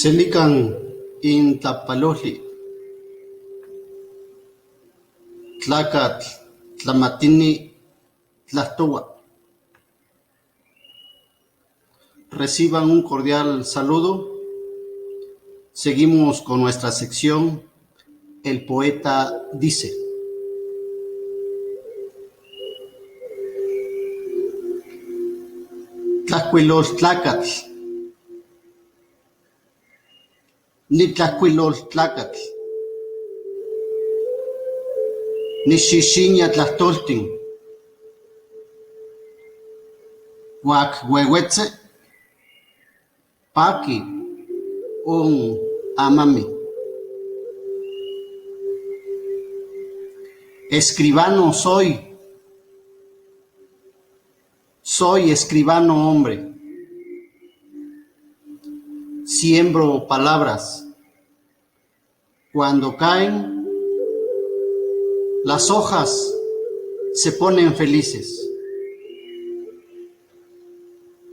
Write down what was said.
Selican in Tlapalojli, Tlacatl, Tlamatini, Tlastoa. Reciban un cordial saludo. Seguimos con nuestra sección El poeta dice. Tlacuiloltlacatl, Nitlacuiloltlacatl, Nixixiña tlahtoltin, Huachuehuetze, Paqui, un amami. Escribano soy escribano hombre. Siembro palabras. Cuando caen, las hojas se ponen felices.